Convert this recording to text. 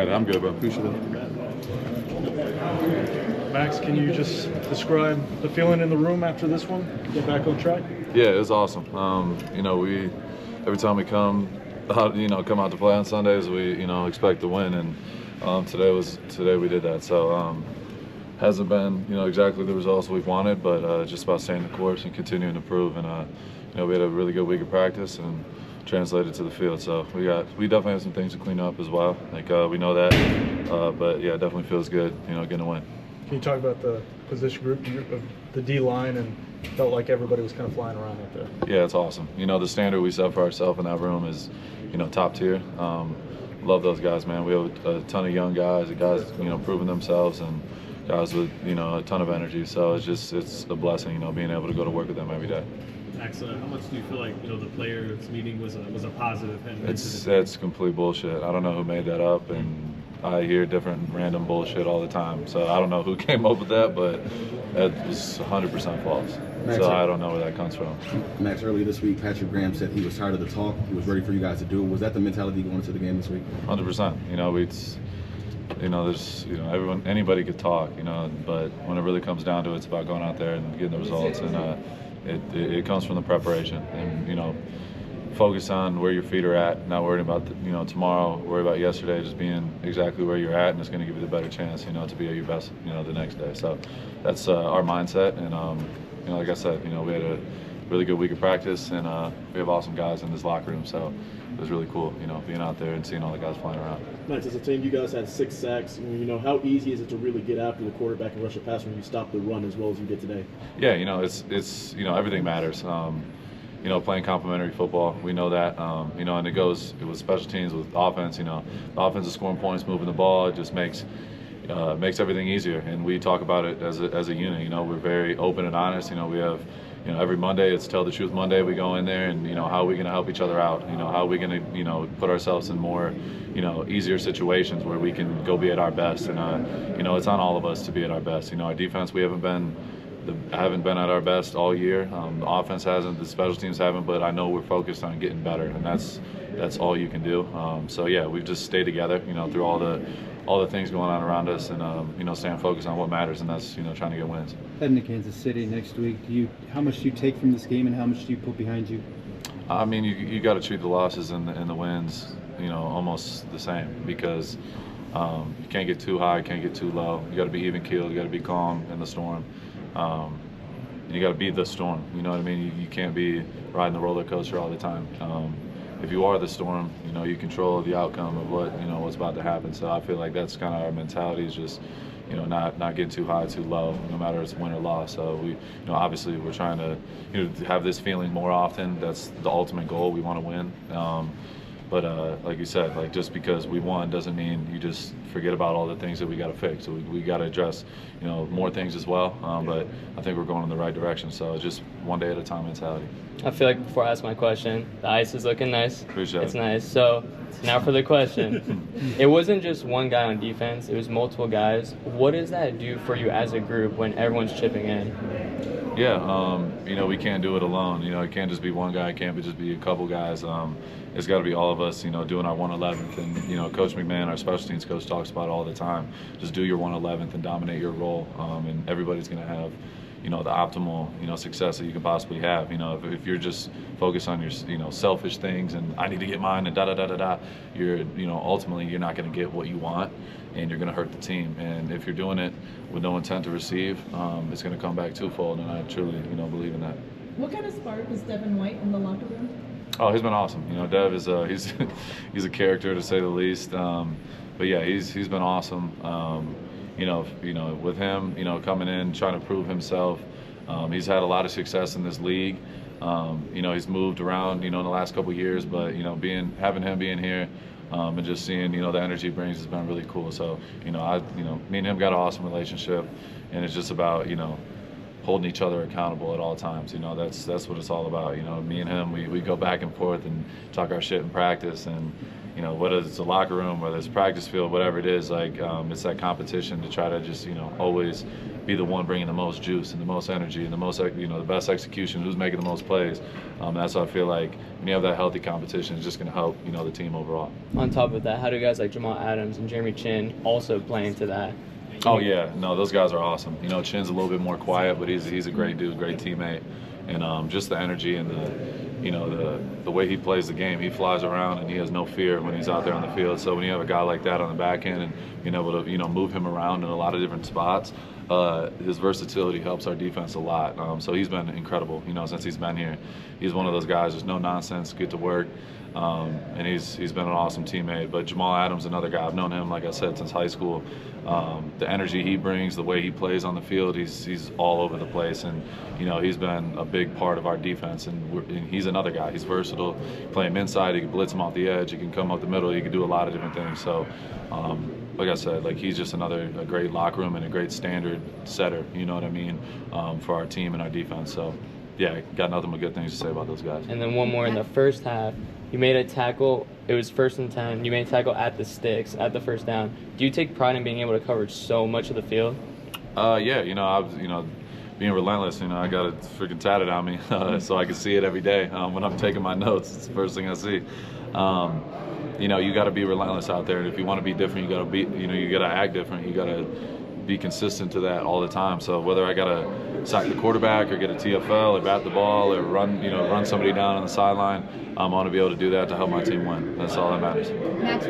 I'm good, bro. Appreciate it. Max, can you just describe the feeling in the room after this one? Get back on track? Yeah, it was awesome. We every time we come out to play on Sundays, we expect to win, and today we did that. So hasn't been exactly the results we've wanted, but just about staying the course and continuing to improve. And we had a really good week of practice and translated to the field. So we definitely have some things to clean up as well. We know that, but yeah, it definitely feels good, getting a win. Can you talk about the position group of the D-line, and felt like everybody was kind of flying around out there? Yeah, it's awesome. The standard we set for ourselves in that room is, top tier. Love those guys, man. We have a ton of young guys, proving themselves, and guys with, a ton of energy. So it's a blessing, being able to go to work with them every day. Excellent. How much do you feel like the players' meeting was a positive? It's complete bullshit. I don't know who made that up, and I hear different random bullshit all the time. So I don't know who came up with that, but that was 100% false. Max, so I don't know where that comes from. Max, earlier this week, Patrick Graham said he was tired of the talk. He was ready for you guys to do it. Was that the mentality going into the game this week? 100%. Anybody could talk, but when it really comes down to it, it's about going out there and getting the results. And it comes from the preparation, and focus on where your feet are at, not worrying about tomorrow, worry about yesterday, just being exactly where you're at, and it's going to give you the better chance to be at your best the next day. So that's our mindset, and like I said, we had a really good week of practice, and we have awesome guys in this locker room, so it was really cool being out there and seeing all the guys flying around. Max, as a team, you guys had 6 sacks. How easy is it to really get after the quarterback and rush a pass when you stop the run as well as you did today? Yeah, it's everything matters. Playing complementary football, we know that. And it goes with special teams, with offense. The offense is scoring points, moving the ball. It just makes everything easier. And we talk about it as a unit. We're very open and honest. We have. Every Monday it's Tell the Truth Monday. We go in there and, how are we going to help each other out? How are we going to, put ourselves in more, easier situations where we can go be at our best. And, it's on all of us to be at our best. Our defense, we haven't been at our best all year. The offense hasn't, the special teams haven't, but I know we're focused on getting better, and that's all you can do. So yeah, we've just stayed together, through all the things going on around us, and staying focused on what matters, and that's trying to get wins. Heading to Kansas City next week, how much do you take from this game, and how much do you put behind you? I mean, you got to treat the losses and the wins, almost the same, because you can't get too high, can't get too low. You got to be even keeled. You got to be calm in the storm. You got to beat the storm. You know what I mean? You can't be riding the roller coaster all the time. If you are the storm, you control the outcome of what's about to happen. So I feel like that's kind of our mentality, is just not getting too high, too low, no matter if it's win or loss. So we, obviously we're trying to have this feeling more often. That's the ultimate goal. We want to win. But like you said, just because we won doesn't mean you just forget about all the things that we got to fix. So we got to address, more things as well. But I think we're going in the right direction. So just one day at a time mentality. I feel like before I ask my question, the ice is looking nice. Appreciate it. It's nice. So now for the question. It wasn't just one guy on defense. It was multiple guys. What does that do for you as a group when everyone's chipping in? Yeah, we can't do it alone. It can't just be one guy. It can't just be a couple guys. It's got to be all of us, doing our 111th. And, Coach McMahon, our special teams coach, talks about it all the time. Just do your 111th and dominate your role. And everybody's going to have, the optimal, success that you can possibly have. If you're just focused on your, selfish things and I need to get mine and da-da-da-da-da, you're, ultimately you're not going to get what you want, and you're going to hurt the team. And if you're doing it with no intent to receive, it's going to come back twofold, and I truly, believe in that. What kind of spark is Devin White in the locker room? Oh, he's been awesome. Dev is he's a character, to say the least. But yeah, he's been awesome. With him, coming in, trying to prove himself. He's had a lot of success in this league. He's moved around, in the last couple of years, but having him being here, and just seeing, the energy he brings has been really cool. So, me and him got an awesome relationship, and it's just about, holding each other accountable at all times. That's what it's all about. Me and him, we go back and forth and talk our shit in practice, and you know, whether it's a locker room, whether it's a practice field, whatever it is, like it's that competition to try to just, you know, always be the one bringing the most juice and the most energy and the most, you know, the best execution, who's making the most plays. That's what I feel like when you have that healthy competition, it's just going to help, you know, the team overall. On top of that, how do guys like Jamal Adams and Jeremy Chin also play into that? Oh yeah, no, those guys are awesome. You know, Chin's a little bit more quiet, but he's a great dude, great teammate, and just the energy and the way he plays the game. He flies around and he has no fear when he's out there on the field. So when you have a guy like that on the back end and being able to, you know, move him around in a lot of different spots, his versatility helps our defense a lot. So he's been incredible, you know, since he's been here. He's one of those guys, there's no nonsense, get to work, and he's been an awesome teammate. But Jamal Adams, another guy, I've known him, like I said, since high school. The energy he brings, the way he plays on the field, he's all over the place, and you know, he's been a big part of our defense. And he's another guy. He's versatile. Play him inside, he can blitz him off the edge, he can come up the middle, he can do a lot of different things. So, like I said, like he's just a great locker room and a great standard setter. You know what I mean, for our team and our defense. So, yeah, got nothing but good things to say about those guys. And then one more in the first half. You made a tackle. It was 1st and 10. You made a tackle at the sticks, at the first down. Do you take pride in being able to cover so much of the field? Yeah, you know, being relentless, you know, I got it freaking tatted on me, so I can see it every day when I'm taking my notes. It's the first thing I see. You know, you got to be relentless out there, and if you want to be different, you got to be, you know, you got to act different. You got to be consistent to that all the time. So whether I got to sack the quarterback or get a TFL or bat the ball or run somebody down on the sideline, I want to be able to do that to help my team win. That's all that matters. Max,